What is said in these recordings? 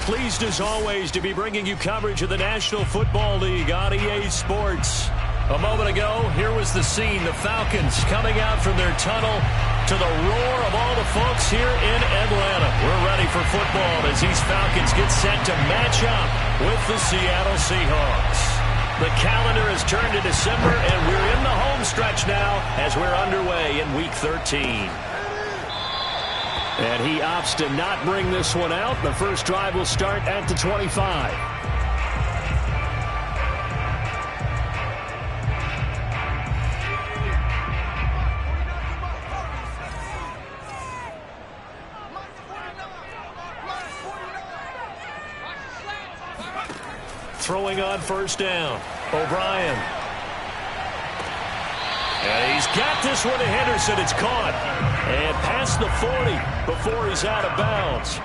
Pleased as always to be bringing you coverage of the National Football League on EA Sports. A moment ago, here was the scene. The Falcons coming out from their tunnel to the roar of all the folks here in Atlanta. We're ready for football as these Falcons get set to match up with the Seattle Seahawks. The calendar has turned to December, and we're in the home stretch now as we're underway in Week 13. And he opts to not bring this one out. The first drive will start at the 25. Throwing on first down. O'Brien. And he's got this one to Henderson. It's caught. And past the 40 before he's out of bounds.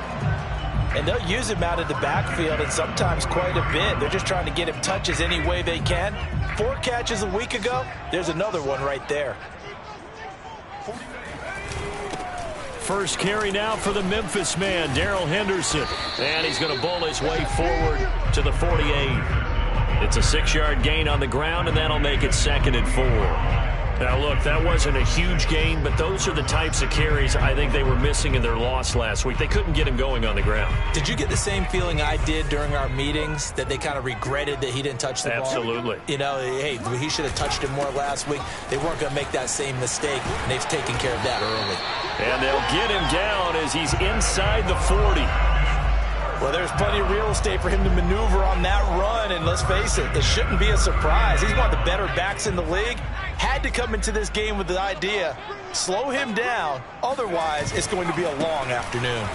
And they'll use him out of the backfield, and sometimes quite a bit. They're just trying to get him touches any way they can. 4 catches a week ago. There's another one right there. First carry now for the Memphis man, Darrell Henderson. And he's going to bowl his way forward to the 48. It's a 6-yard gain on the ground, and that'll make it 2nd and 4. Now, look, that wasn't a huge gain, but those are the types of carries I think they were missing in their loss last week. They couldn't get him going on the ground. Did you get the same feeling I did during our meetings, that they kind of regretted that he didn't touch the ball? Absolutely. You know, hey, he should have touched it more last week. They weren't going to make that same mistake, and they've taken care of that early. And they'll get him down as he's inside the 40. Well, there's plenty of real estate for him to maneuver on that run, and let's face it, this shouldn't be a surprise. He's one of the better backs in the league. Had to come into this game with the idea, slow him down, otherwise it's going to be a long afternoon.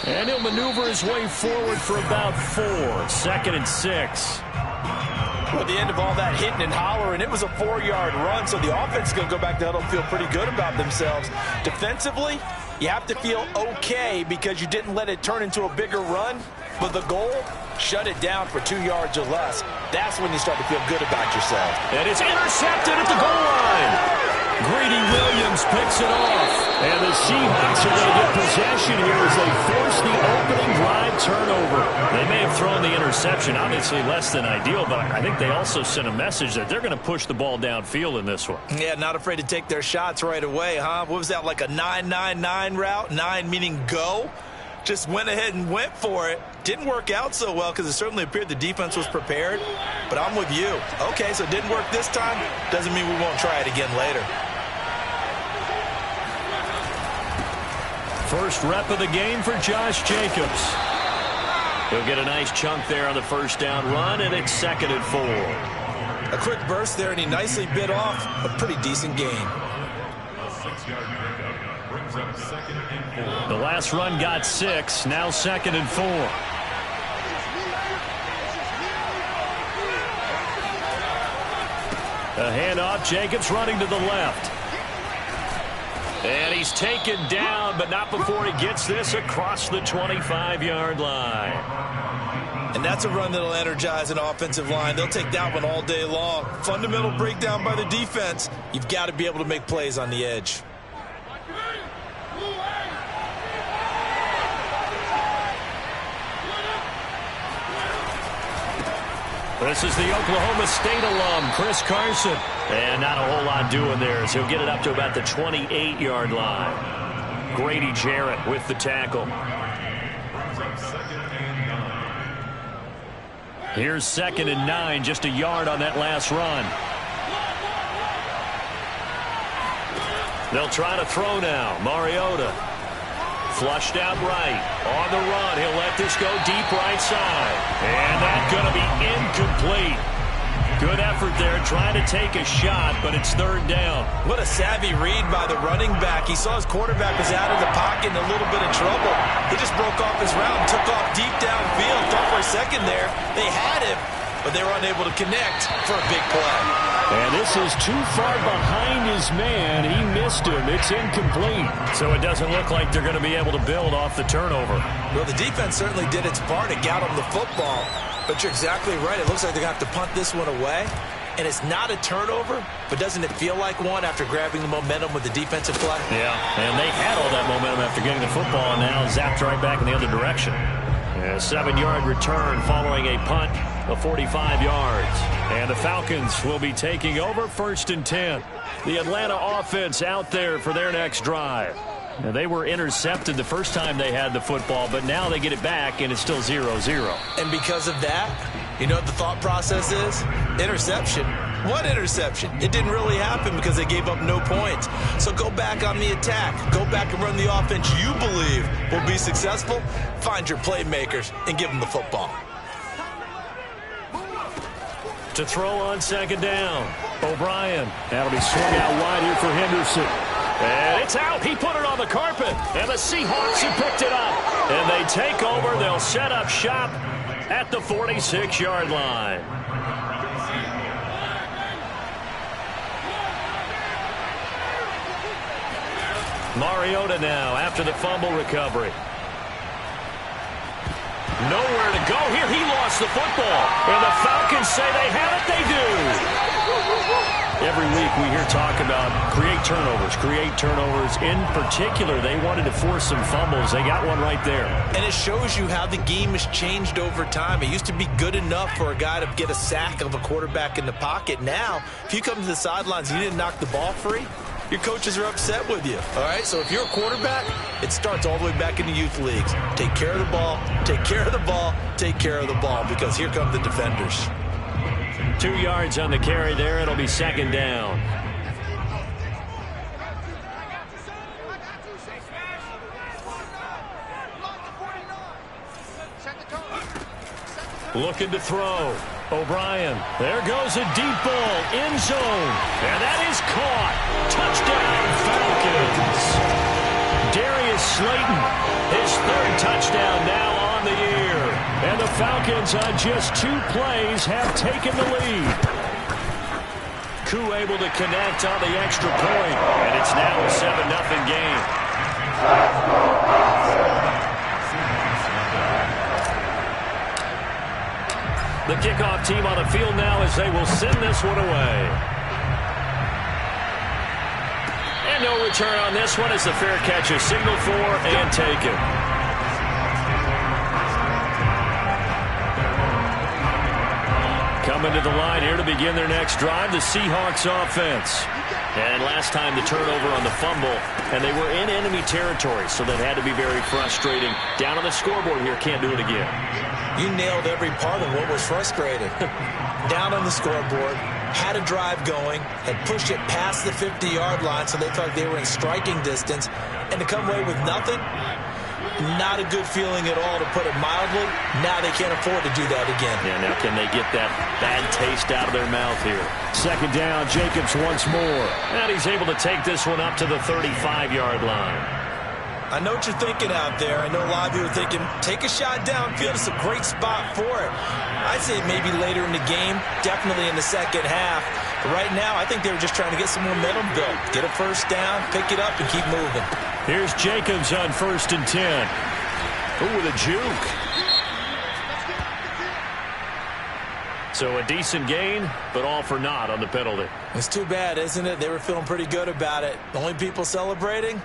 And he'll maneuver his way forward for about 4, 2nd and 6. Well, at the end of all that hitting and hollering, it was a 4-yard run, so the offense is going to go back to huddle and feel pretty good about themselves. Defensively, you have to feel okay because you didn't let it turn into a bigger run, but the goal, shut it down for 2 yards or less. That's when you start to feel good about yourself. And it's intercepted at the goal line. Greedy Williams picks it off. And the Seahawks are going to get possession here as they force the opening drive turnover. They may have thrown the interception, obviously less than ideal, but I think they also sent a message that they're going to push the ball downfield in this one. Yeah, not afraid to take their shots right away, huh? What was that, like a 9-9-9 route? 9 meaning go? Just went ahead and went for it. Didn't work out so well because it certainly appeared the defense was prepared. But I'm with you. Okay, so it didn't work this time. Doesn't mean we won't try it again later. First rep of the game for Josh Jacobs. He'll get a nice chunk there on the first down run, and it's 2nd and 4. A quick burst there, and he nicely bit off a pretty decent gain. A 6-yard pickup brings up 2nd and 4. The last run got 6, now 2nd and 4. A handoff, Jacobs running to the left. And he's taken down, but not before he gets this across the 25-yard line. And that's a run that'll energize an offensive line. They'll take that one all day long. Fundamental breakdown by the defense. You've got to be able to make plays on the edge. This is the Oklahoma State alum, Chris Carson. And not a whole lot doing there, so he'll get it up to about the 28-yard line. Grady Jarrett with the tackle. Here's 2nd and 9, just a yard on that last run. They'll try to throw now. Mariota. Flushed out right. On the run. He'll let this go deep right side. And that's going to be incomplete. Good effort there trying to take a shot, but it's 3rd down. What a savvy read by the running back. He saw his quarterback was out of the pocket in a little bit of trouble. He just broke off his route and took off deep downfield. Thought for a second there they had him, but they were unable to connect for a big play. And this is too far behind his man. He missed him. It's incomplete. So it doesn't look like they're going to be able to build off the turnover. Well, the defense certainly did its part to get them the football. But you're exactly right. It looks like they're going to have to punt this one away. And it's not a turnover, but doesn't it feel like one after grabbing the momentum with the defensive play? Yeah, and they had all that momentum after getting the football and now zapped right back in the other direction. A 7-yard return following a punt of 45 yards. And the Falcons will be taking over 1st and 10. The Atlanta offense out there for their next drive. Now, they were intercepted the first time they had the football, but now they get it back, and it's still 0-0. And because of that, you know what the thought process is? Interception. What interception? It didn't really happen because they gave up no points. So go back on the attack. Go back and run the offense you believe will be successful. Find your playmakers and give them the football. To throw on 2nd down, O'Brien. That'll be swung out wide here for Henderson. And it's out. He put it on the carpet. And the Seahawks have picked it up. And they take over. They'll set up shop at the 46-yard line. Mariota now after the fumble recovery. Nowhere to go here. He lost the football. And the Falcons say they have it. They do. Every week we hear talk about create turnovers. In particular, they wanted to force some fumbles. They got one right there. And it shows you how the game has changed over time. It used to be good enough for a guy to get a sack of a quarterback in the pocket. Now, if you come to the sidelines and you didn't knock the ball free, your coaches are upset with you. All right, so if you're a quarterback, it starts all the way back in the youth leagues. Take care of the ball, take care of the ball, take care of the ball, because here come the defenders. 2 yards on the carry there. It'll be 2nd down. Looking to throw. O'Brien. There goes a deep ball. End zone. And that is caught. Touchdown, Falcons. Darius Slayton, his 3rd touchdown now on the year. And the Falcons on just 2 plays have taken the lead. Koo able to connect on the extra point. And it's now a 7-0 game. The kickoff team on the field now as they will send this one away. And no return on this one as the fair catch is signaled for and taken. Coming to the line here to begin their next drive, the Seahawks offense. And last time the turnover on the fumble, and they were in enemy territory, so that had to be very frustrating. Down on the scoreboard here, can't do it again. You nailed every part of what was frustrating. Down on the scoreboard, had a drive going, had pushed it past the 50-yard line, so they felt like they were in striking distance, and to come away with nothing, not a good feeling at all, to put it mildly. Now they can't afford to do that again. Yeah, now can they get that bad taste out of their mouth here? 2nd down, Jacobs once more. And he's able to take this one up to the 35-yard line. I know what you're thinking out there. I know a lot of you are thinking, take a shot downfield. It's a great spot for it. I'd say maybe later in the game, definitely in the second half. But right now, I think they were just trying to get some momentum built. Get a first down, pick it up, and keep moving. Here's Jacobs on 1st and 10. Ooh, with a juke. So a decent gain, but all for naught on the penalty. It's too bad, isn't it? They were feeling pretty good about it. The only people celebrating,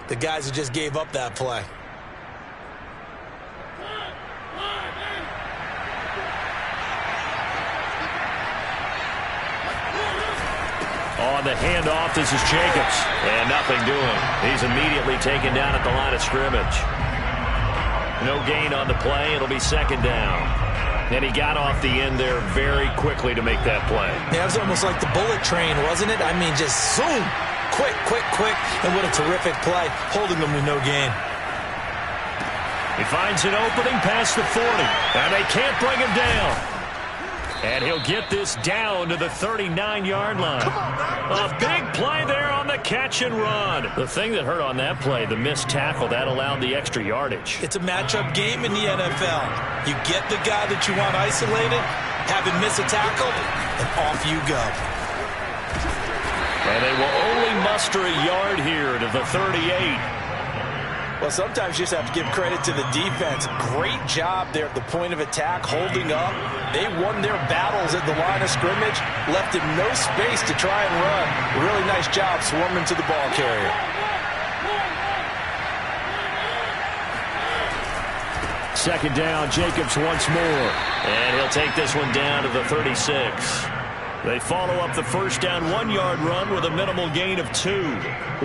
the guys who just gave up that play. On the handoff, this is Jacobs. And nothing doing. He's immediately taken down at the line of scrimmage. No gain on the play. It'll be 2nd down. And he got off the end there very quickly to make that play. Yeah, it was almost like the bullet train, wasn't it? I mean, just zoom. Quick, quick, quick. And what a terrific play, holding them with no gain. He finds an opening past the 40. And they can't bring him down. And he'll get this down to the 39-yard line. A big play there on the catch and run. The thing that hurt on that play, the missed tackle, that allowed the extra yardage. It's a matchup game in the NFL. You get the guy that you want isolated, have him miss a tackle, and off you go. And they will only muster a yard here to the 38. Well, sometimes you just have to give credit to the defense. Great job there at the point of attack, holding up. They won their battles at the line of scrimmage, left him no space to try and run. Really nice job swarming to the ball carrier. Second down, Jacobs once more. And he'll take this one down to the 36. They follow up the first down 1-yard run with a minimal gain of 2.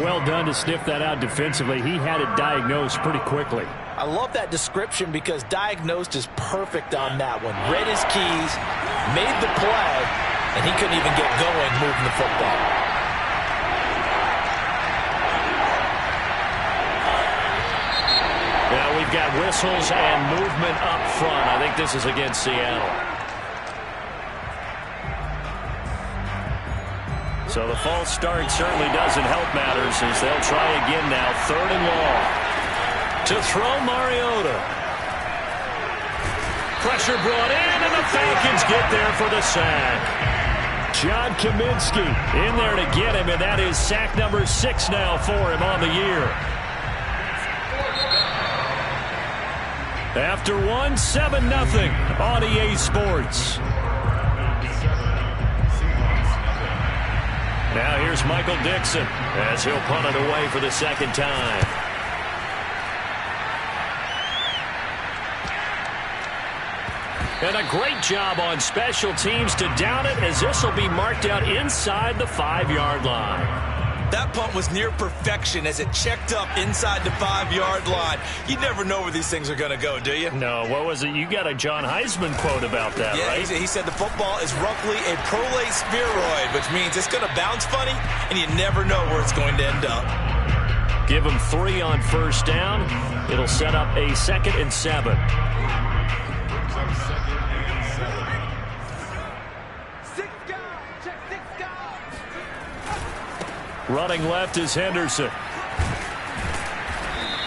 Well done to sniff that out defensively. He had it diagnosed pretty quickly. I love that description because diagnosed is perfect on that one. Read his keys, made the play, and he couldn't even get going moving the football. Now we've got whistles and movement up front. I think this is against Seattle. So the false start certainly doesn't help matters as they'll try again now. 3rd and long. To throw, Mariota. Pressure brought in, and the Falcons get there for the sack. John Kaminsky in there to get him, and that is sack number 6 now for him on the year. After 7-0 on EA Sports. Now here's Michael Dixon as he'll punt it away for the second time. And a great job on special teams to down it as this will be marked out inside the 5-yard line. That punt was near perfection as it checked up inside the 5-yard line. You never know where these things are going to go, do you? No, what was it? You got a John Heisman quote about that, yeah, right? He said the football is roughly a prolate spheroid, which means it's going to bounce funny, and you never know where it's going to end up. Give him 3 on first down. It'll set up a 2nd and 7. Running left is Henderson.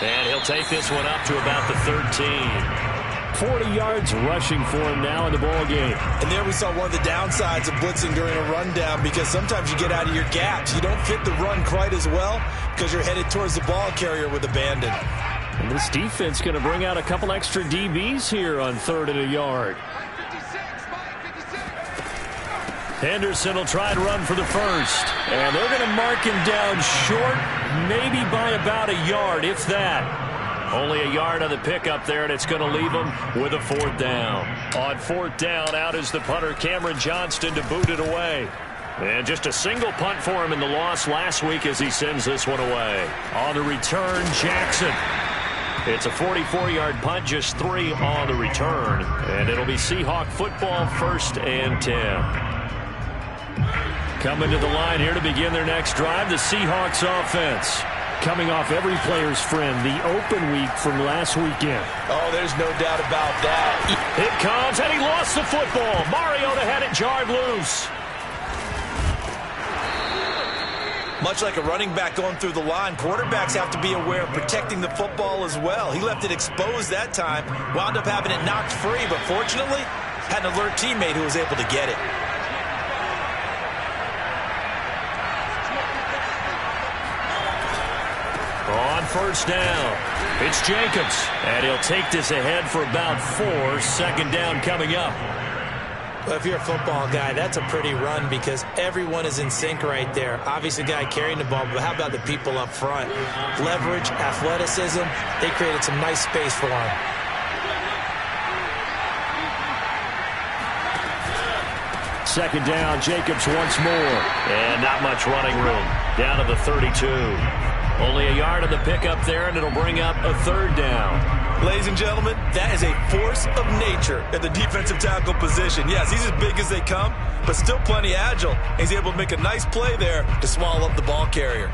And he'll take this one up to about the 13. 40 yards rushing for him now in the ball game. And there we saw one of the downsides of blitzing during a rundown because sometimes you get out of your gaps. You don't fit the run quite as well because you're headed towards the ball carrier with abandon. And this defense going to bring out a couple extra DBs here on 3rd and a yard. Henderson will try to run for the first. And they're going to mark him down short, maybe by about a yard, if that. Only a yard on the pickup there, and it's going to leave him with a 4th down. On 4th down, out is the punter, Cameron Johnston, to boot it away. And just a single punt for him in the loss last week as he sends this one away. On the return, Jackson. It's a 44-yard punt, just 3 on the return. And it'll be Seahawk football, 1st and 10. Coming to the line here to begin their next drive, the Seahawks offense. Coming off every player's friend, the open week from last weekend. Oh, there's no doubt about that. It comes, and he lost the football. Mariota had it jarred loose. Much like a running back going through the line, quarterbacks have to be aware of protecting the football as well. He left it exposed that time, wound up having it knocked free, but fortunately, had an alert teammate who was able to get it. On first down, it's Jacobs, and he'll take this ahead for about 4. 2nd down coming up. Well, if you're a football guy, that's a pretty run because everyone is in sync right there. Obviously, the guy carrying the ball, but how about the people up front? Leverage, athleticism, they created some nice space for him. Second down, Jacobs once more. And not much running room. Down to the 32. Only a yard on the pickup there, and it'll bring up a 3rd down. Ladies and gentlemen, that is a force of nature at the defensive tackle position. Yes, he's as big as they come, but still plenty agile. He's able to make a nice play there to swallow up the ball carrier.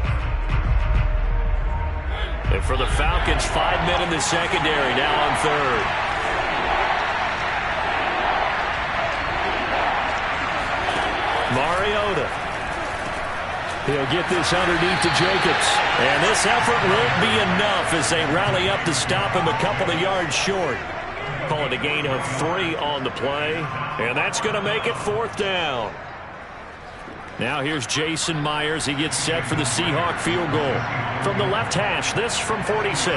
And for the Falcons, 5 men in the secondary, now on 3rd. Mariota. He'll get this underneath to Jacobs. And this effort won't be enough as they rally up to stop him a couple of yards short. Call it a gain of 3 on the play. And that's going to make it 4th down. Now here's Jason Myers. He gets set for the Seahawk field goal. From the left hash, this from 46.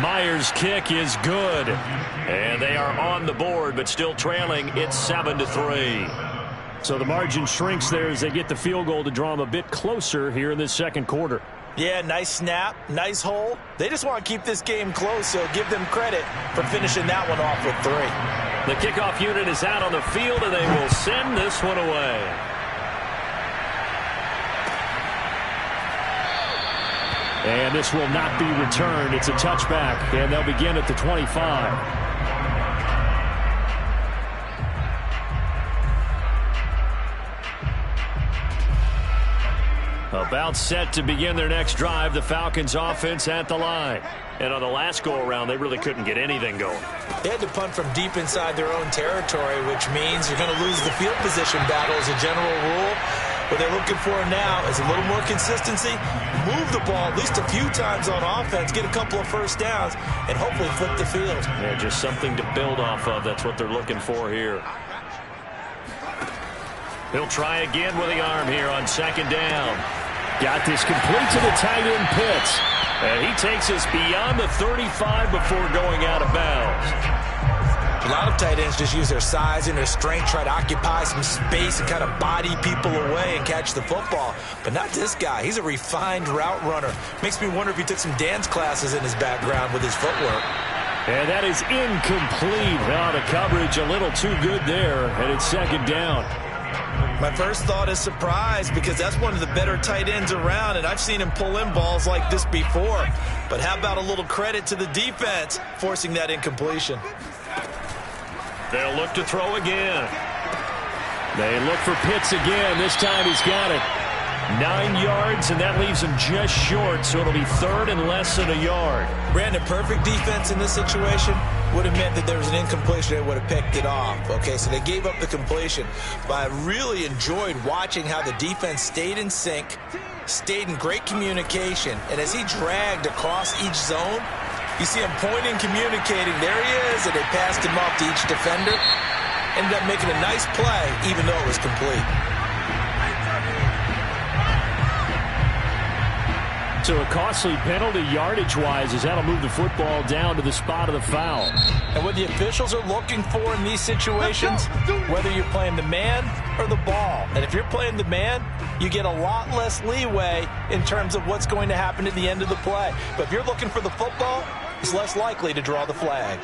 Myers' kick is good. And they are on the board, but still trailing. It's 7-3. So the margin shrinks there as they get the field goal to draw them a bit closer here in this second quarter. Yeah, nice snap, nice hole. They just want to keep this game close, so give them credit for finishing that one off with 3. The kickoff unit is out on the field, and they will send this one away. And this will not be returned. It's a touchback, and they'll begin at the 25. About set to begin their next drive, the Falcons offense at the line. And on the last go-around, they really couldn't get anything going. They had to punt from deep inside their own territory, which means you're going to lose the field position battle as a general rule. What they're looking for now is a little more consistency, move the ball at least a few times on offense, get a couple of first downs, and hopefully flip the field. Yeah, just something to build off of. That's what they're looking for here. He'll try again with the arm here on second down. Got this complete to the tight end Pitts. And he takes us beyond the 35 before going out of bounds. A lot of tight ends just use their size and their strength, try to occupy some space and kind of body people away and catch the football. But not this guy. He's a refined route runner. Makes me wonder if he took some dance classes in his background with his footwork. And that is incomplete. The coverage a little too good there, and it's second down. My first thought is surprise, because that's one of the better tight ends around, and I've seen him pull in balls like this before. But how about a little credit to the defense forcing that incompletion? They'll look to throw again. They look for Pitts again. This time he's got it. 9 yards, and that leaves him just short, so it'll be third and less than a yard. Brandon, perfect defense in this situation would have meant that there was an incompletion. They would have picked it off. Okay, so they gave up the completion. But I really enjoyed watching how the defense stayed in sync, stayed in great communication, and as he dragged across each zone, you see him pointing, communicating. There he is, and they passed him off to each defender. Ended up making a nice play, even though it was complete. So a costly penalty yardage-wise, as that'll move the football down to the spot of the foul. And what the officials are looking for in these situations, whether you're playing the man or the ball. And if you're playing the man, you get a lot less leeway in terms of what's going to happen at the end of the play. But if you're looking for the football, it's less likely to draw the flag.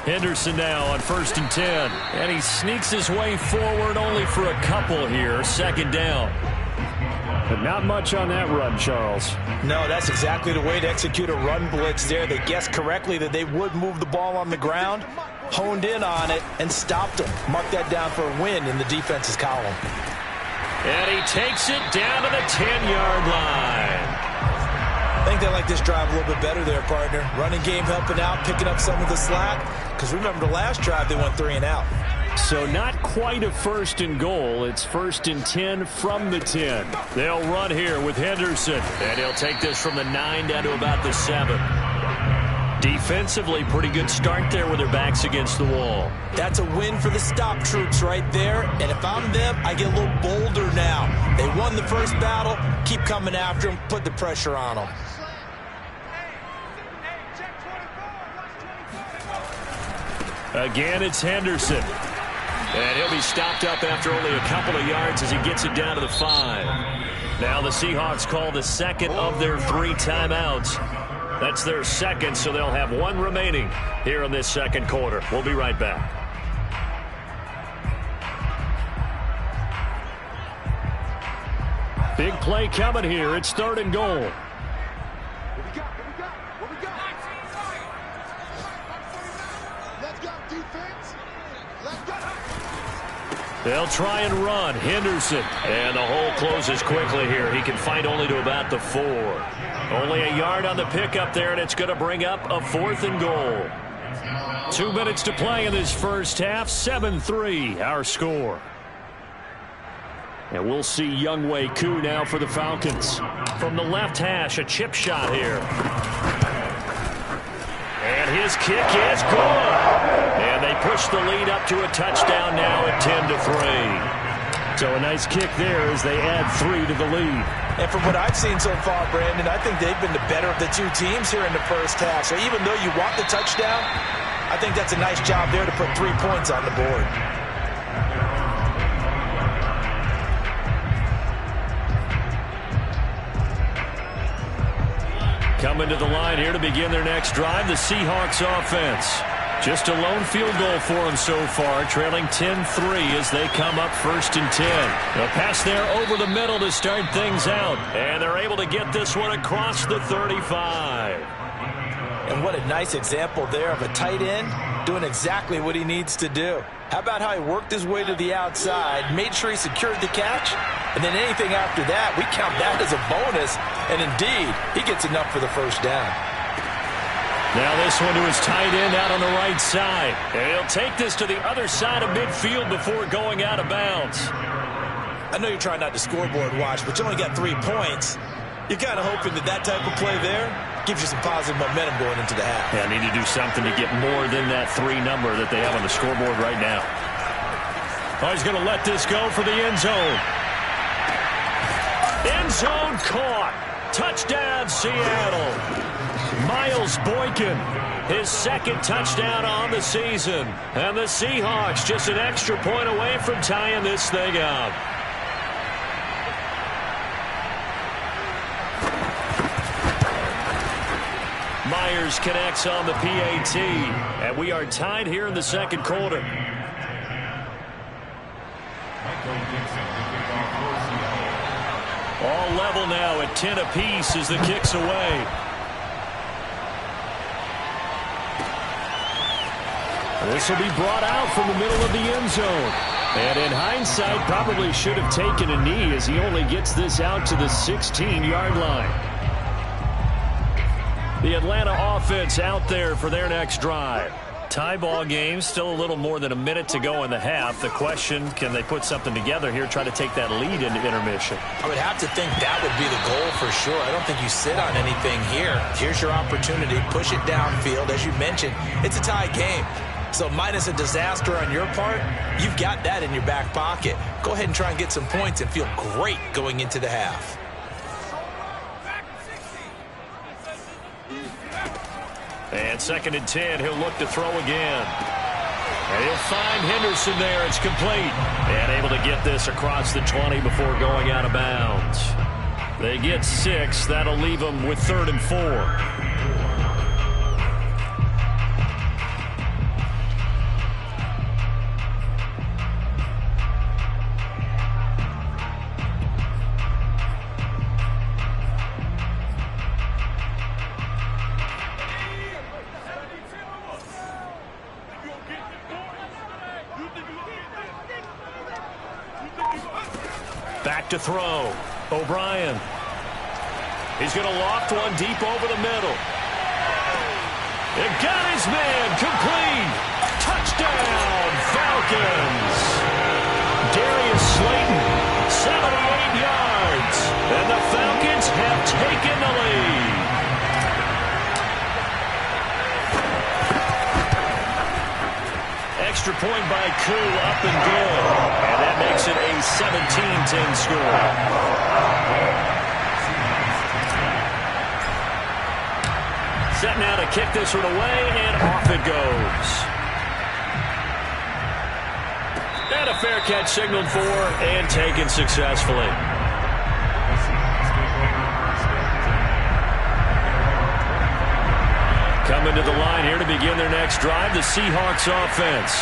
Henderson now on 1st and 10. And he sneaks his way forward only for a couple here. Second down. But not much on that run, Charles. No, that's exactly the way to execute a run blitz there. They guessed correctly that they would move the ball on the ground, honed in on it, and stopped them. Mark that down for a win in the defense's column. And he takes it down to the 10-yard line. I think they like this drive a little bit better there, partner. Running game helping out, picking up some of the slack. Because remember, the last drive, they went 3 and out. So not quite a 1st and goal. It's 1st and 10 from the 10. They'll run here with Henderson. And he'll take this from the 9 down to about the 7. Defensively, pretty good start there with their backs against the wall. That's a win for the stop troops right there. And if I'm them, I get a little bolder now. They won the first battle. Keep coming after them. Put the pressure on them. Again, it's Henderson. And he'll be stopped up after only a couple of yards as he gets it down to the 5. Now the Seahawks call the second of their 3 timeouts. That's their second, so they'll have 1 remaining here in this second quarter. We'll be right back. Big play coming here. It's 3rd and goal. They'll try and run. Henderson. And the hole closes quickly here. He can fight only to about the 4. Only a yard on the pickup there, and it's going to bring up a 4th and goal. 2 minutes to play in this first half. 7-3, our score. And we'll see Wk13 now for the Falcons. From the left hash, a chip shot here. And his kick is good. And they They push the lead up to a touchdown now at 10-3. So a nice kick there as they add 3 to the lead. And from what I've seen so far, Brandon, I think they've been the better of the two teams here in the first half. So even though you want the touchdown, I think that's a nice job there to put 3 points on the board. Coming to the line here to begin their next drive, the Seahawks offense. Just a lone field goal for them so far, trailing 10-3 as they come up 1st and 10. A pass there over the middle to start things out, and they're able to get this one across the 35. And what a nice example there of a tight end doing exactly what he needs to do. How about how he worked his way to the outside, made sure he secured the catch, and then anything after that, we count that as a bonus, and indeed, he gets enough for the first down. Now this one to his tight end out on the right side. And he'll take this to the other side of midfield before going out of bounds. I know you're trying not to scoreboard watch, but you only got 3 points. You're kind of hoping that that type of play there gives you some positive momentum going into the half. Yeah, need to do something to get more than that 3 number that they have on the scoreboard right now. Oh, he's going to let this go for the end zone. End zone caught. Touchdown, Seattle. Miles Boykin, his 2nd touchdown on the season. And the Seahawks just an extra point away from tying this thing up. Myers connects on the PAT. And we are tied here in the 2nd quarter. All level now at 10 apiece as the kick's away. This will be brought out from the middle of the end zone. And in hindsight, probably should have taken a knee as he only gets this out to the 16-yard line. The Atlanta offense out there for their next drive. Tie ball game, still a little more than a minute to go in the half. The question, can they put something together here, try to take that lead into intermission? I would have to think that would be the goal for sure. I don't think you sit on anything here. Here's your opportunity. Push it downfield. As you mentioned, it's a tie game. So minus a disaster on your part, you've got that in your back pocket. Go ahead and try and get some points and feel great going into the half. And 2nd and 10, he'll look to throw again. And he'll find Henderson there. It's complete. And able to get this across the 20 before going out of bounds. They get 6. That'll leave them with 3rd and 4. Back to throw. O'Brien. He's going to loft one deep over the middle. It got his man. Complete. Touchdown, Falcons. Darius Slayton, 78 yards. And the Falcons have taken the lead. Extra point by Koo, up and good. And that makes it a 17-10 score. Set now to kick this one away, and off it goes. And a fair catch signaled for and taken successfully. Coming to the line here to begin their next drive, the Seahawks offense.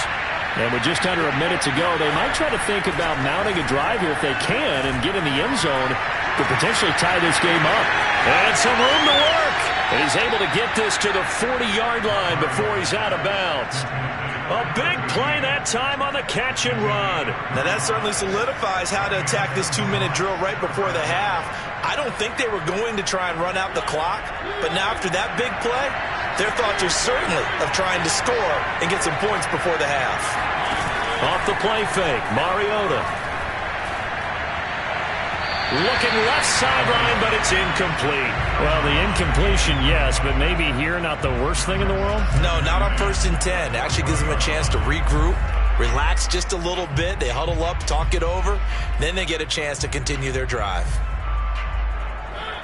And with just under a minute to go, they might try to think about mounting a drive here if they can and get in the end zone to potentially tie this game up. And some room to work. And he's able to get this to the 40-yard line before he's out of bounds. A big play that time on the catch and run. Now that certainly solidifies how to attack this 2-minute drill right before the half. I don't think they were going to try and run out the clock, but now after that big play, their thoughts are certainly of trying to score and get some points before the half. Off the play fake, Mariota. Looking left sideline, but it's incomplete. Well, the incompletion, yes, but maybe here not the worst thing in the world? No, not on 1st and 10. Actually gives them a chance to regroup, relax just a little bit. They huddle up, talk it over. Then they get a chance to continue their drive.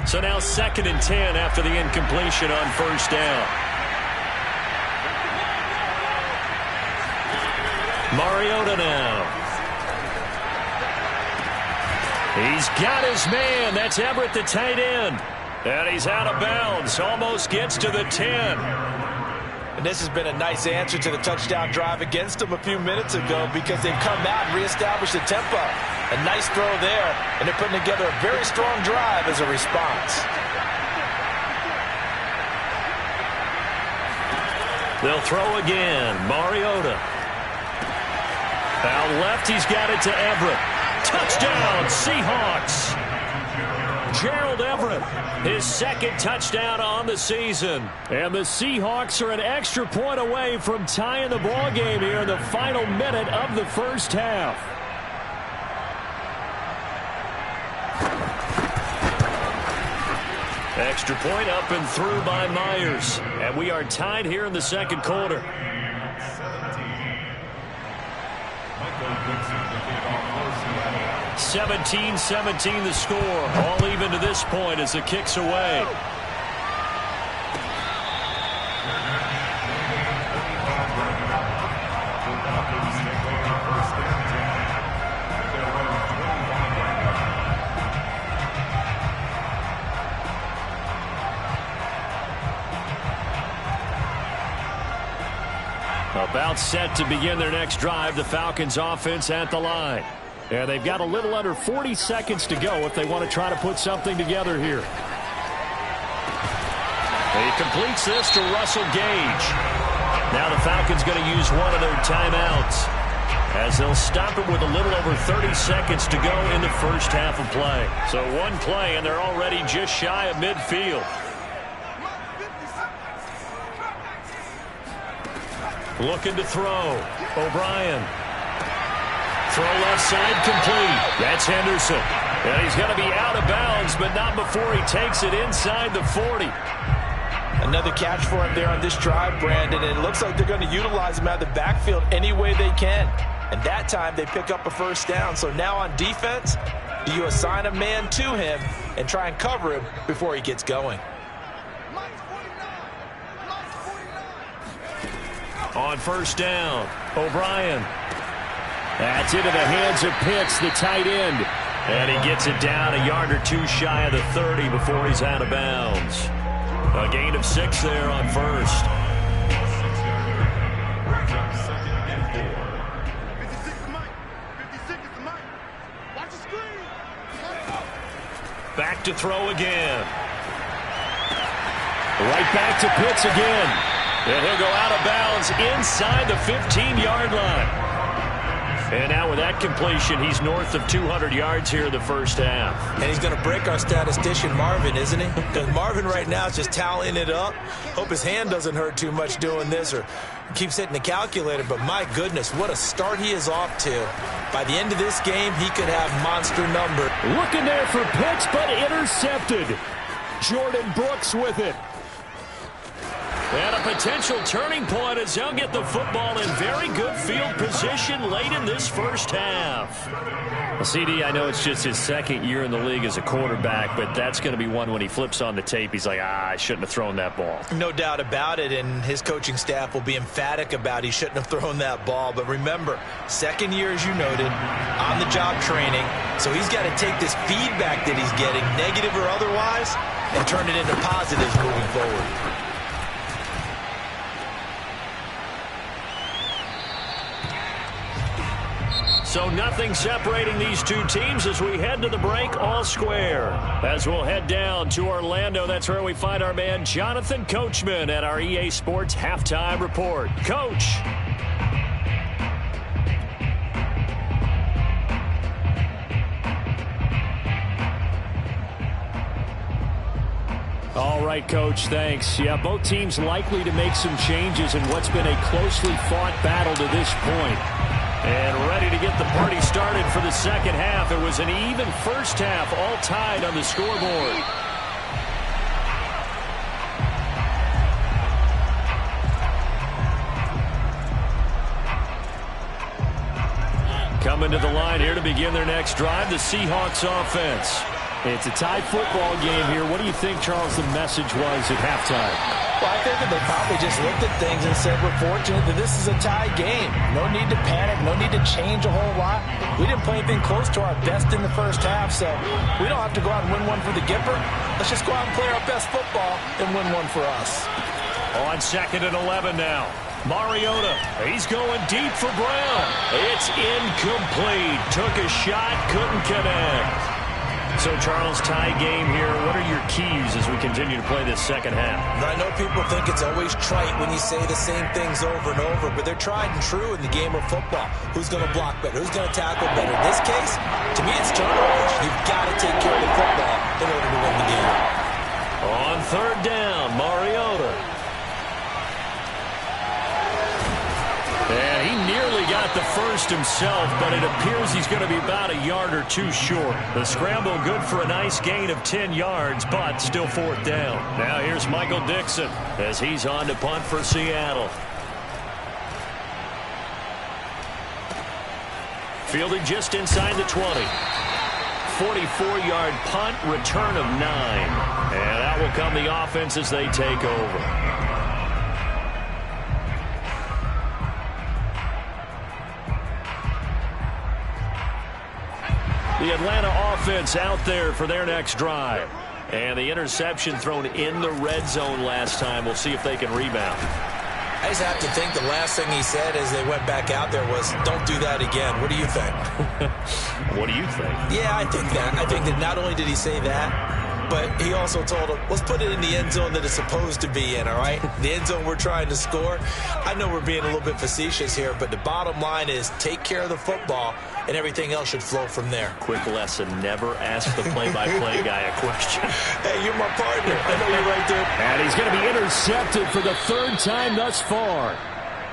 So now 2nd and 10 after the incompletion on 1st down. Mariota now. He's got his man. That's Everett, the tight end. And he's out of bounds. Almost gets to the 10. And this has been a nice answer to the touchdown drive against them a few minutes ago because they've come out and reestablished the tempo. A nice throw there, and they're putting together a very strong drive as a response. They'll throw again. Mariota. Out left, he's got it to Everett. Touchdown, Seahawks. Gerald Everett, his 2nd touchdown on the season. And the Seahawks are an extra point away from tying the ball game here in the final minute of the 1st half. Extra point up and through by Myers. And we are tied here in the 2nd quarter. 17-17 the score. All even to this point as the kick's away. About set to begin their next drive. The Falcons offense at the line. And they've got a little under 40 seconds to go if they want to try to put something together here. He completes this to Russell Gage. Now the Falcons going to use one of their timeouts as they'll stop it with a little over 30 seconds to go in the 1st half of play. So one play and they're already just shy of midfield. Looking to throw. O'Brien. Throw left side complete. That's Henderson. And he's going to be out of bounds, but not before he takes it inside the 40. Another catch for him there on this drive, Brandon. And it looks like they're going to utilize him out of the backfield any way they can. And that time they pick up a 1st down. So now on defense, do you assign a man to him and try and cover him before he gets going? On 1st down, O'Brien. That's into the hands of Pitts, the tight end. And he gets it down a yard or two shy of the 30 before he's out of bounds. A gain of 6 there on 1st. Back to throw again. Right back to Pitts again. And he'll go out of bounds inside the 15-yard line. And now with that completion, he's north of 200 yards here in the 1st half. And he's going to break our statistician, Marvin, isn't he? Because Marvin right now is just tallying it up. Hope his hand doesn't hurt too much doing this or keeps hitting the calculator. But my goodness, what a start he is off to. By the end of this game, he could have monster number. Looking there for Pitts, but intercepted. Jordan Brooks with it. And a potential turning point as they'll get the football in very good field position late in this 1st half. Well, CD, I know it's just his 2nd year in the league as a quarterback, but that's going to be one when he flips on the tape. He's like, I shouldn't have thrown that ball. No doubt about it, and his coaching staff will be emphatic about he shouldn't have thrown that ball. But remember, 2nd year, as you noted, on-the-job training. So he's got to take this feedback that he's getting, negative or otherwise, and turn it into positives moving forward. So nothing separating these two teams as we head to the break all square. As we'll head down to Orlando, that's where we find our man Jonathan Coachman at our EA Sports Halftime Report. Coach. All right, Coach, thanks. Yeah, both teams likely to make some changes in what's been a closely fought battle to this point. And ready to get the party started for the second half. It was an even first half, all tied on the scoreboard. Coming to the line here to begin their next drive, the Seahawks offense. It's a tie football game here. What do you think, Charles, the message was at halftime? Well, I think that they probably just looked at things and said, we're fortunate that this is a tie game. No need to panic. No need to change a whole lot. We didn't play anything close to our best in the first half, so we don't have to go out and win one for the Gipper. Let's just go out and play our best football and win one for us. On 2nd and 11 now. Mariota, he's going deep for Brown. It's incomplete. Took a shot, couldn't connect. So, Charles, tie game here. What are your keys as we continue to play this second half? I know people think it's always trite when you say the same things over and over, but they're tried and true in the game of football. Who's going to block better? Who's going to tackle better? In this case, to me, it's turnovers. You've got to take care of the football in order to win the game. On 3rd down, Mariota. And he nearly got the first himself, but it appears he's going to be about a yard or two short. The scramble good for a nice gain of 10 yards, but still 4th down. Now here's Michael Dixon as he's on to punt for Seattle. Fielded just inside the 20. 44-yard punt, return of 9. And that will come the offense as they take over. The Atlanta offense out there for their next drive. And the interception thrown in the red zone last time. We'll see if they can rebound. I just have to think the last thing he said as they went back out there was, don't do that again. What do you think? What do you think? Yeah, I think that. I think that not only did he say that, but he also told him, let's put it in the end zone that it's supposed to be in, all right? The end zone we're trying to score. I know we're being a little bit facetious here, but the bottom line is take care of the football, and everything else should flow from there. Quick lesson, never ask the play-by-play guy a question. Hey, you're my partner. I know you're right there. And he's going to be intercepted for the 3rd time thus far.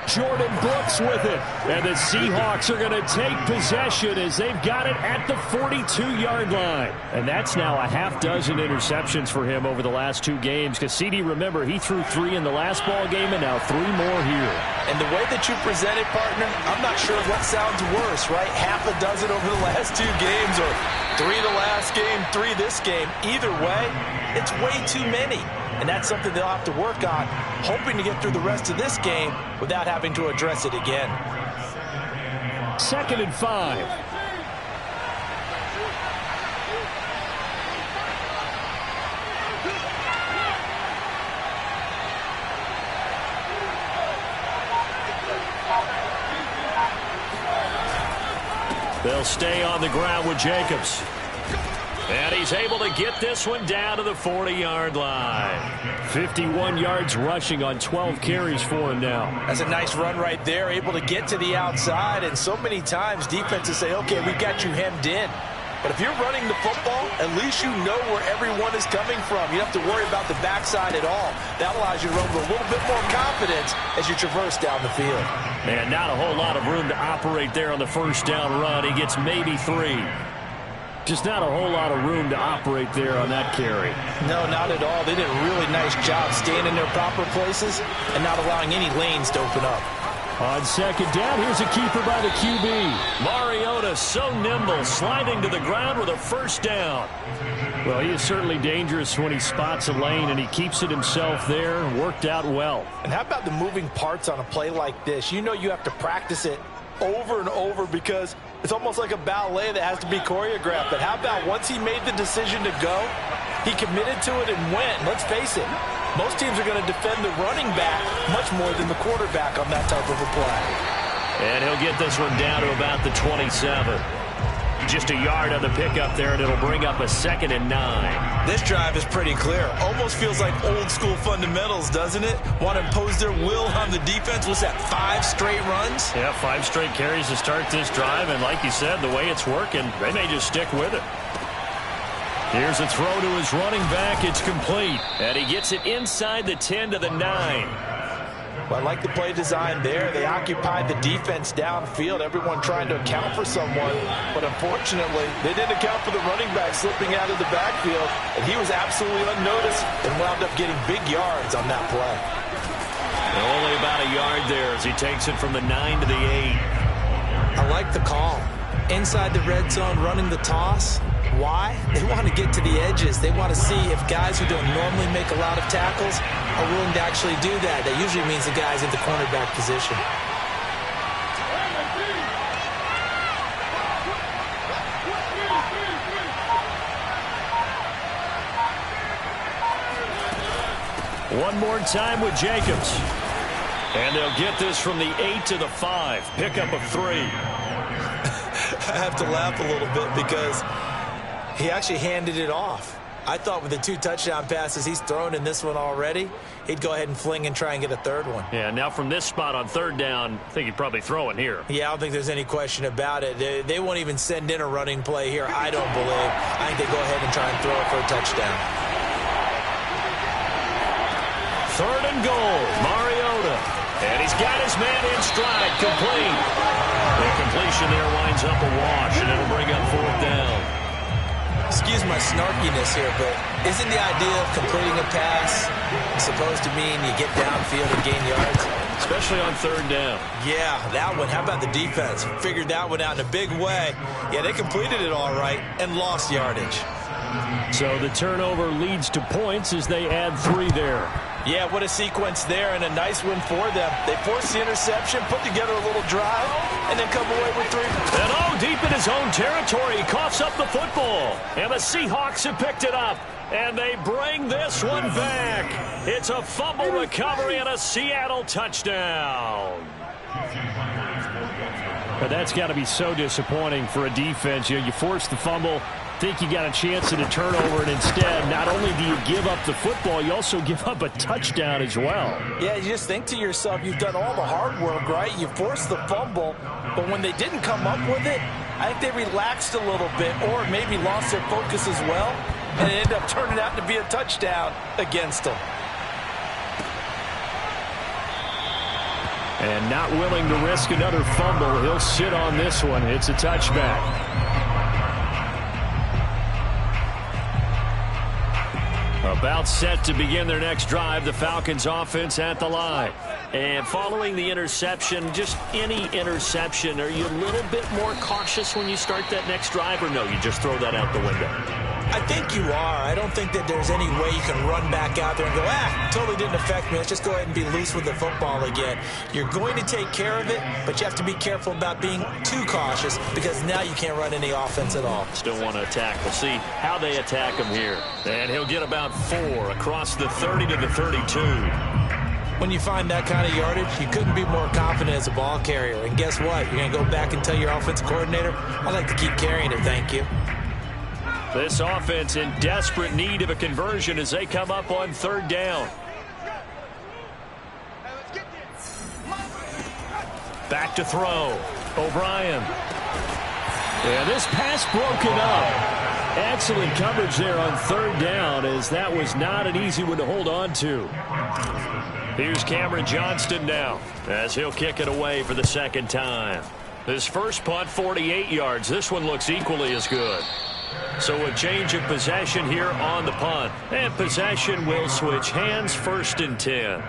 Jordan Brooks with it. And the Seahawks are going to take possession as they've got it at the 42-yard line. And that's now a half dozen interceptions for him over the last 2 games. Because CD, remember, he threw 3 in the last ball game and now 3 more here. And the way that you present it, partner, I'm not sure what sounds worse, right? Half a dozen over the last 2 games or 3 the last game, 3 this game. Either way, it's way too many. And that's something they'll have to work on, hoping to get through the rest of this game without having to address it again. 2nd and 5. They'll stay on the ground with Jacobs. And he's able to get this one down to the 40-yard line. 51 yards rushing on 12 carries for him now. That's a nice run right there, able to get to the outside. And so many times defenses say, okay, we got you hemmed in. But if you're running the football, at least you know where everyone is coming from. You don't have to worry about the backside at all. That allows you to run with a little bit more confidence as you traverse down the field. And not a whole lot of room to operate there on the 1st down run. He gets maybe 3. Just not a whole lot of room to operate there on that carry. No, not at all. They did a really nice job staying in their proper places and not allowing any lanes to open up. On 2nd down, here's a keeper by the QB. Mariota so nimble, sliding to the ground with a 1st down. Well, he is certainly dangerous when he spots a lane, and he keeps it himself there. Worked out well. And how about the moving parts on a play like this? You know you have to practice it over and over because it's almost like a ballet that has to be choreographed. But how about once he made the decision to go, he committed to it and went. Let's face it, most teams are going to defend the running back much more than the quarterback on that type of a play. And he'll get this one down to about the 27. Just a yard on the pickup there, and it'll bring up a 2nd and 9. This drive is pretty clear. Almost feels like old school fundamentals, doesn't it? Want to impose their will on the defense. What's that, 5 straight runs? Yeah, 5 straight carries to start this drive, and like you said, the way it's working, they may just stick with it. Here's a throw to his running back. It's complete, and he gets it inside the 10 to the 9. Well, I like the play design there. They occupied the defense downfield, everyone trying to account for someone. But unfortunately, they didn't account for the running back slipping out of the backfield. And he was absolutely unnoticed and wound up getting big yards on that play. Only about a yard there as he takes it from the 9 to the 8. I like the call. Inside the red zone, running the toss. Why? They want to get to the edges. They want to see if guys who don't normally make a lot of tackles are willing to actually do that. That usually means the guys in the cornerback position. One more time with Jacobs. And they'll get this from the 8 to the 5. Pickup of 3. I have to laugh a little bit because he actually handed it off. I thought with the 2 touchdown passes he's thrown in this one already, he'd go ahead and fling and try and get a third one. Yeah, now from this spot on 3rd down, I think he'd probably throw it here. Yeah, I don't think there's any question about it. They won't even send in a running play here, I don't believe. I think they go ahead and try and throw it for a touchdown. 3rd and goal, Mariota. And he's got his man in stride, complete. The completion there winds up a wash, and it'll bring up 4th down. Excuse my snarkiness here, but isn't the idea of completing a pass supposed to mean you get downfield and gain yards? Especially on 3rd down. Yeah, that one. How about the defense? Figured that one out in a big way. Yeah, they completed it all right and lost yardage. So the turnover leads to points as they add 3 there. Yeah, what a sequence there and a nice win for them. They forced the interception, put together a little drive, and then come away with 3. And deep in his own territory, he coughs up the football. And the Seahawks have picked it up. And they bring this one back. It's a fumble recovery and a Seattle touchdown. But that's got to be so disappointing for a defense. You force the fumble, think you got a chance at a turnover, and instead, not only do you give up the football, you also give up a touchdown as well. Yeah, you just think to yourself, you've done all the hard work, right? You forced the fumble, but when they didn't come up with it, I think they relaxed a little bit or maybe lost their focus as well, and it ended up turning out to be a touchdown against them. And not willing to risk another fumble, he'll sit on this one. It's a touchback. About set to begin their next drive, the Falcons offense at the line. And following the interception, just any interception, are you a little bit more cautious when you start that next drive, or no, you just throw that out the window? I think you are. I don't think that there's any way you can run back out there and go, totally didn't affect me. Let's just go ahead and be loose with the football again. You're going to take care of it, but you have to be careful about being too cautious because now you can't run any offense at all. Still want to attack. We'll see how they attack him here. And he'll get about 4 across the 30 to the 32. When you find that kind of yardage, you couldn't be more confident as a ball carrier. And guess what? You're going to go back and tell your offensive coordinator, I'd like to keep carrying it, thank you. This offense in desperate need of a conversion as they come up on 3rd down. Back to throw. O'Brien. Yeah, this pass broken up. Excellent coverage there on 3rd down as that was not an easy one to hold on to. Here's Cameron Johnston now as he'll kick it away for the 2nd time. His first punt, 48 yards. This one looks equally as good. So a change of possession here on the punt. And possession will switch hands, 1st and 10.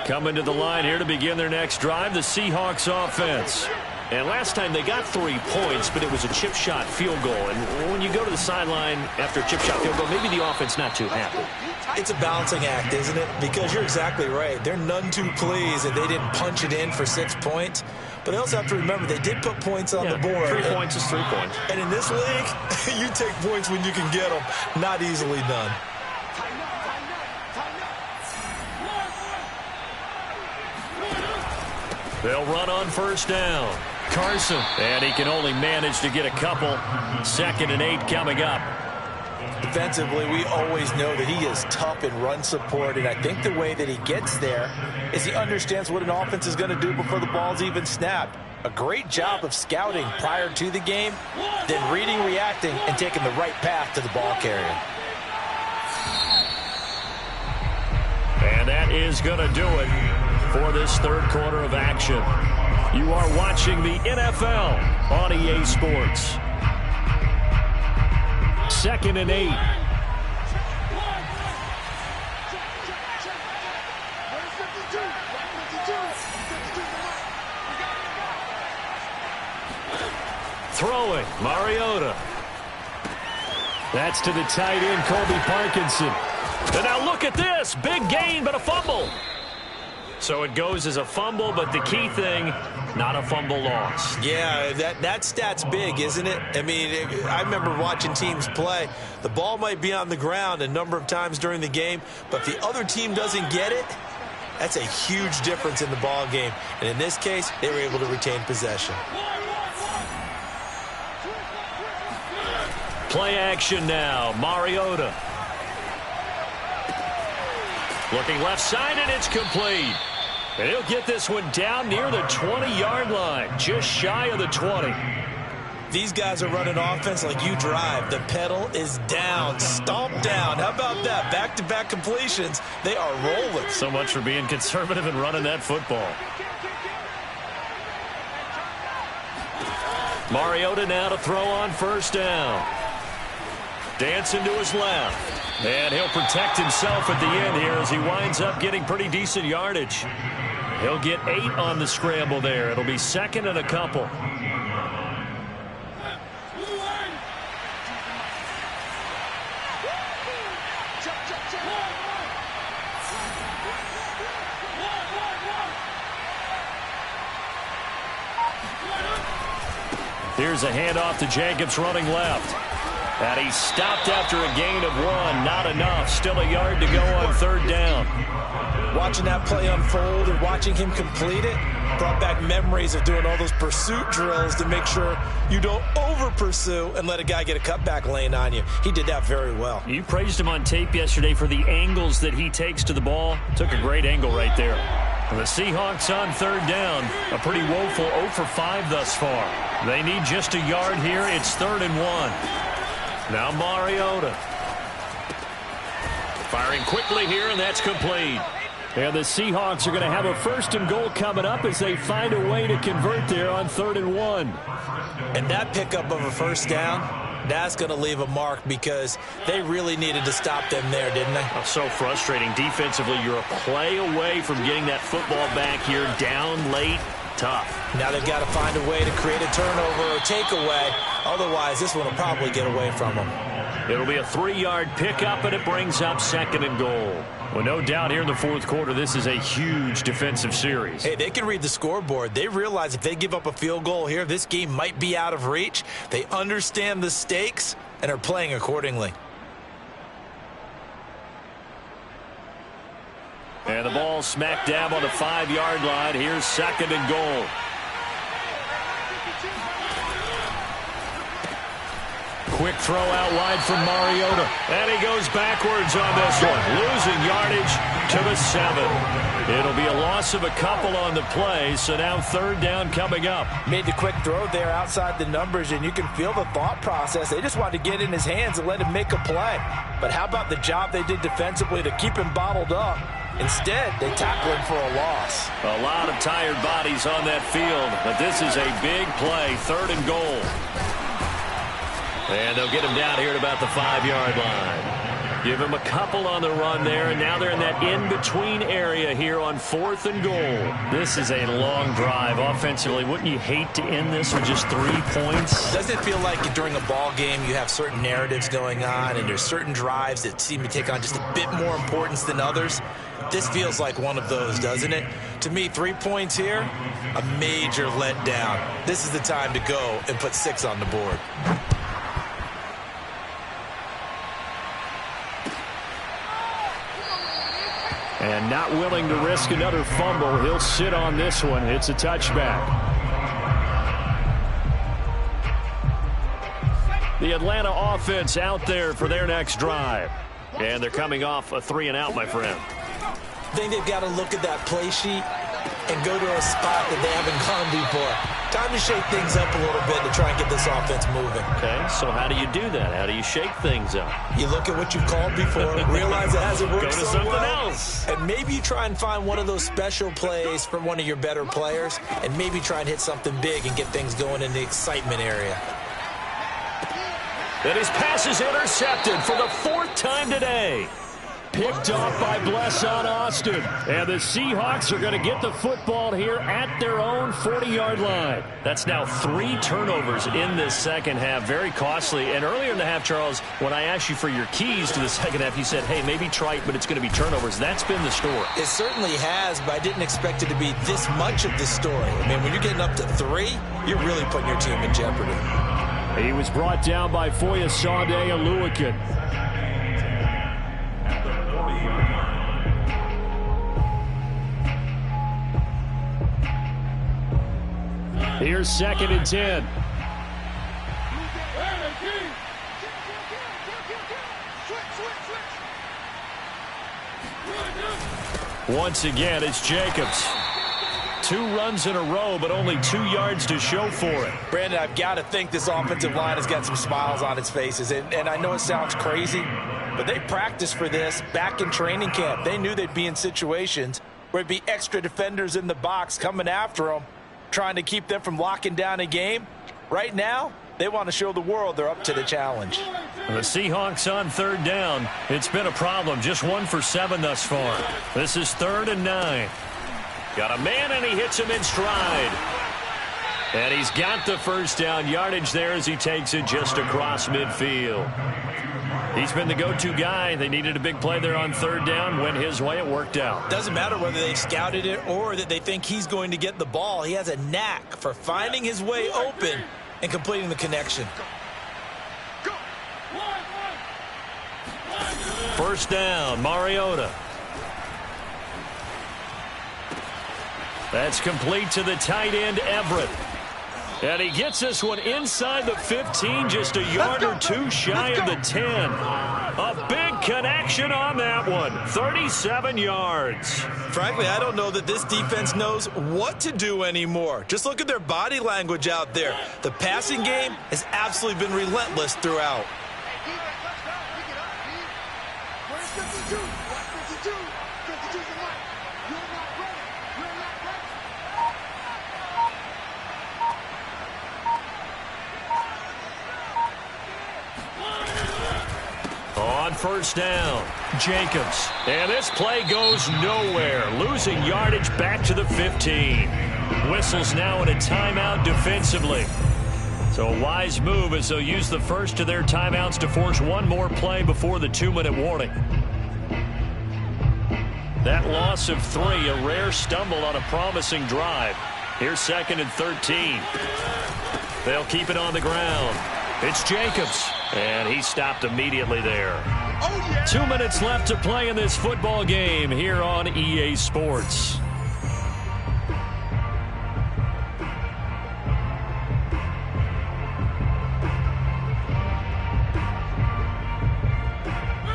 Coming to the line here to begin their next drive, the Seahawks offense. And last time they got 3 points, but it was a chip shot field goal. And when you go to the sideline after a chip shot field goal, maybe the offense not too happy. It's a balancing act, isn't it? Because you're exactly right. They're none too pleased that they didn't punch it in for 6 points. But they also have to remember they did put points on the board. 3 points is 3 points. And in this league, you take points when you can get them. Not easily done. They'll run on 1st down. Carson. And he can only manage to get a couple. 2nd and 8 coming up. Defensively, we always know that he is tough in run support, and I think the way that he gets there is he understands what an offense is going to do before the ball's even snapped. A great job of scouting prior to the game, then reading, reacting, and taking the right path to the ball carrier. And that is going to do it for this third quarter of action. You are watching the NFL on EA Sports. 2nd and 8. Throwing, Mariota. That's to the tight end, Colby Parkinson. And now look at this. Big gain, but a fumble. So it goes as a fumble, but the key thing, not a fumble loss. Yeah, that stat's big, isn't it? I mean, I remember watching teams play. The ball might be on the ground a number of times during the game, but if the other team doesn't get it, that's a huge difference in the ball game. And in this case, they were able to retain possession. Play action now. Mariota. Looking left side, and it's complete. And he'll get this one down near the 20-yard line, just shy of the 20. These guys are running offense like you drive. The pedal is down, stomp down. How about that? Back-to-back completions. They are rolling. So much for being conservative and running that football. Mariota now to throw on first down. Dancing to his left. And he'll protect himself at the end here as he winds up getting pretty decent yardage. He'll get 8 on the scramble there. It'll be 2nd and a couple. Here's a handoff to Jacobs running left. And he stopped after a gain of 1. Not enough. Still a yard to go on third down. Watching that play unfold and watching him complete it brought back memories of doing all those pursuit drills to make sure you don't over-pursue and let a guy get a cutback lane on you. He did that very well. You praised him on tape yesterday for the angles that he takes to the ball. Took a great angle right there. And the Seahawks on third down. A pretty woeful 0 for 5 thus far. They need just a yard here. It's 3rd and 1. Now Mariota. Firing quickly here, and that's complete. And the Seahawks are going to have a 1st and goal coming up as they find a way to convert there on 3rd and 1. And that pickup of a first down, that's going to leave a mark because they really needed to stop them there, didn't they? Oh, so frustrating. Defensively, you're a play away from getting that football back here down late. Tough. Now they've got to find a way to create a turnover or takeaway. Otherwise, this one will probably get away from them. It'll be a 3-yard pickup, and it brings up 2nd and goal. Well, no doubt here in the 4th quarter, this is a huge defensive series. Hey, they can read the scoreboard. They realize if they give up a field goal here, this game might be out of reach. They understand the stakes and are playing accordingly. And the ball smack dab on the 5-yard line. Here's 2nd and goal. Quick throw out wide from Mariota. And he goes backwards on this one. Losing yardage to the 7. It'll be a loss of a couple on the play, so now 3rd down coming up. Made the quick throw there outside the numbers, and you can feel the thought process. They just wanted to get in his hands and let him make a play. But how about the job they did defensively to keep him bottled up? Instead, they tackle him for a loss. A lot of tired bodies on that field, but this is a big play, 3rd and goal. And they'll get him down here at about the 5-yard line. Give him a couple on the run there, and now they're in that in-between area here on 4th and goal. This is a long drive offensively. Wouldn't you hate to end this with just 3 points? Doesn't it feel like during a ball game you have certain narratives going on and there's certain drives that seem to take on just a bit more importance than others? This feels like one of those, doesn't it? To me, 3 points here, a major letdown. This is the time to go and put 6 on the board. And not willing to risk another fumble. He'll sit on this one. It's a touchback. The Atlanta offense out there for their next drive. And they're coming off a 3-and-out, my friend. I think they've got to look at that play sheet and go to a spot that they haven't gone before. time to shake things up a little bit to try and get this offense moving. Okay, so how do you do that? How do you shake things up? You look at what you've called before, realize it hasn't worked Go to so something well, else. and maybe you try and find one of those special plays from one of your better players, and maybe try and hit something big and get things going in the excitement area. And his pass is intercepted for the 4th time today. Picked off by Blesson Austin. And the Seahawks are going to get the football here at their own 40-yard line. That's now 3 turnovers in this second half. Very costly. And earlier in the half, Charles, when I asked you for your keys to the second half, you said, hey, maybe trite, but it's going to be turnovers. That's been the story. It certainly has, but I didn't expect it to be this much of the story. I mean, when you're getting up to 3, you're really putting your team in jeopardy. He was brought down by Foyesade Aluakin. Here's 2nd and 10. Once again, it's Jacobs. 2 runs in a row, but only 2 yards to show for it. Brandon, I've got to think this offensive line has got some smiles on its faces. And I know it sounds crazy, but they practiced for this back in training camp. They knew they'd be in situations where it'd be extra defenders in the box coming after them, trying to keep them from locking down a game. Right now, they want to show the world they're up to the challenge. The Seahawks on 3rd down. It's been a problem. Just 1 for 7 thus far. This is 3rd and 9. Got a man, and he hits him in stride. And he's got the first down yardage there as he takes it just across midfield. He's been the go-to guy. They needed a big play there on 3rd down. Went his way. It worked out. Doesn't matter whether they scouted it or that they think he's going to get the ball. He has a knack for finding his way open and completing the connection. 1st down, Mariota. That's complete to the tight end, Everett. And he gets this one inside the 15, just a yard or 2 shy of the 10. A big connection on that one, 37 yards. Frankly, I don't know that this defense knows what to do anymore. Just look at their body language out there. The passing game has absolutely been relentless throughout. On 1st down, Jacobs. And this play goes nowhere. Losing yardage back to the 15. Whistles now in a timeout defensively. So a wise move as they'll use the first of their timeouts to force one more play before the 2-minute warning. That loss of 3, a rare stumble on a promising drive. Here's 2nd and 13. They'll keep it on the ground. It's Jacobs, and he stopped immediately there. 2 minutes left to play in this football game here on EA Sports.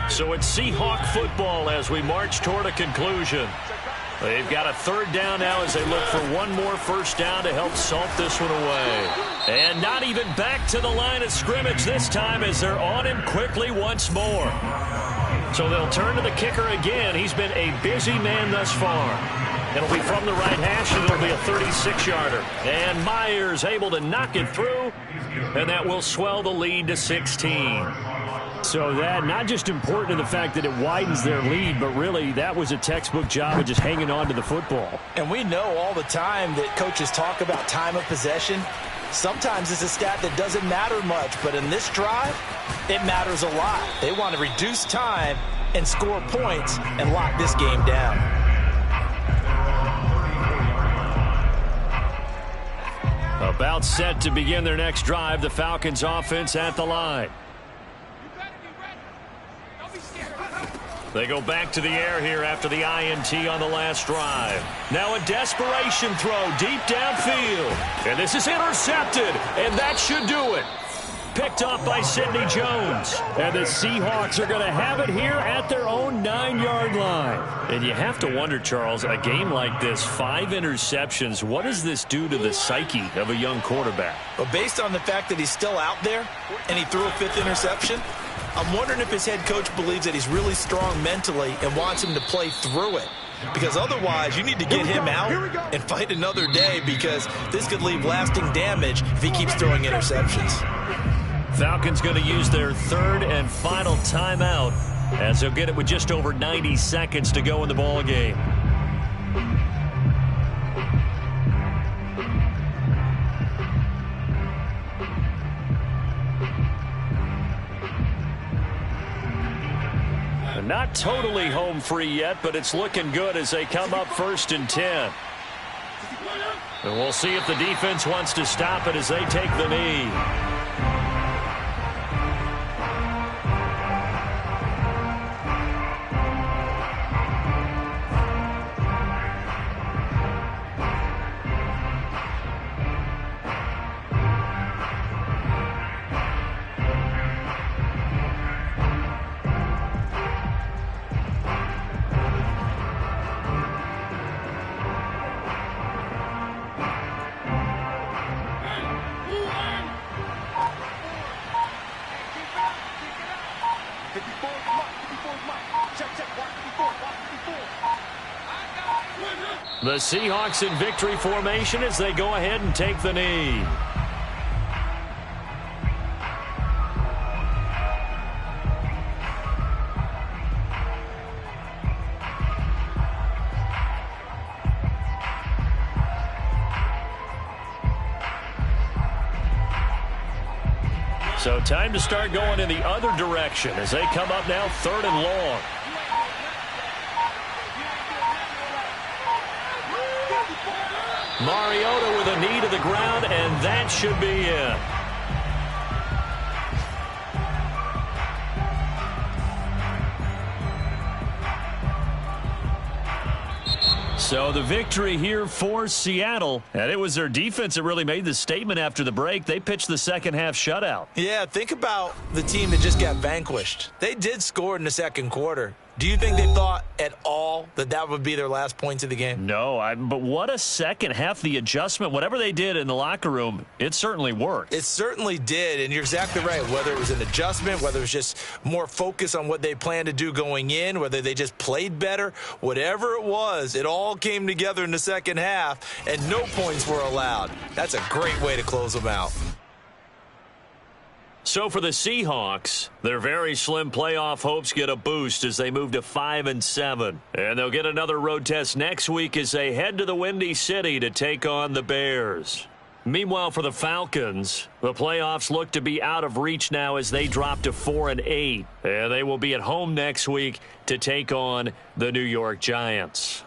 So it's Seahawk football as we march toward a conclusion. They've got a 3rd down now as they look for one more 1st down to help salt this one away. And not even back to the line of scrimmage this time as they're on him quickly once more. So they'll turn to the kicker again. He's been a busy man thus far. It'll be from the right hash, and it'll be a 36-yarder. And Myers able to knock it through, and that will swell the lead to 16. So that not just important to the fact that it widens their lead, but really that was a textbook job of just hanging on to the football. And we know all the time that coaches talk about time of possession. Sometimes it's a stat that doesn't matter much, but in this drive, it matters a lot. They want to reduce time and score points and lock this game down. About set to begin their next drive, the Falcons offense at the line. They go back to the air here after the INT on the last drive. Now a desperation throw deep downfield. And this is intercepted, and that should do it. picked off by Sidney Jones. And the Seahawks are going to have it here at their own 9-yard line. And you have to wonder, Charles, a game like this, 5 interceptions, what does this do to the psyche of a young quarterback? Well, based on the fact that he's still out there and he threw a 5th interception, I'm wondering if his head coach believes that he's really strong mentally and wants him to play through it. Because otherwise, you need to get him out and fight another day, because this could leave lasting damage if he keeps throwing interceptions. Falcons going to use their 3rd and final timeout, as they'll get it with just over 90 seconds to go in the ball game. Not totally home free yet, but it's looking good as they come up 1st and 10. And we'll see if the defense wants to stop it as they take the knee. The Seahawks in victory formation as they go ahead and take the knee. So time to start going in the other direction as they come up now 3rd and long. Mariota with a knee to the ground, and that should be it. So the victory here for Seattle, and it was their defense that really made the statement after the break. They pitched the second half shutout. Yeah, think about the team that just got vanquished. They did score in the second quarter. Do you think they thought at all that that would be their last points of the game? No, but what a second half. The adjustment, whatever they did in the locker room, it certainly worked. It certainly did, and you're exactly right. Whether it was an adjustment, whether it was just more focus on what they planned to do going in, whether they just played better, whatever it was, it all came together in the second half, and no points were allowed. That's a great way to close them out. So for the Seahawks, their very slim playoff hopes get a boost as they move to 5-7. And they'll get another road test next week as they head to the Windy City to take on the Bears. Meanwhile, for the Falcons, the playoffs look to be out of reach now as they drop to 4-8. And they will be at home next week to take on the New York Giants.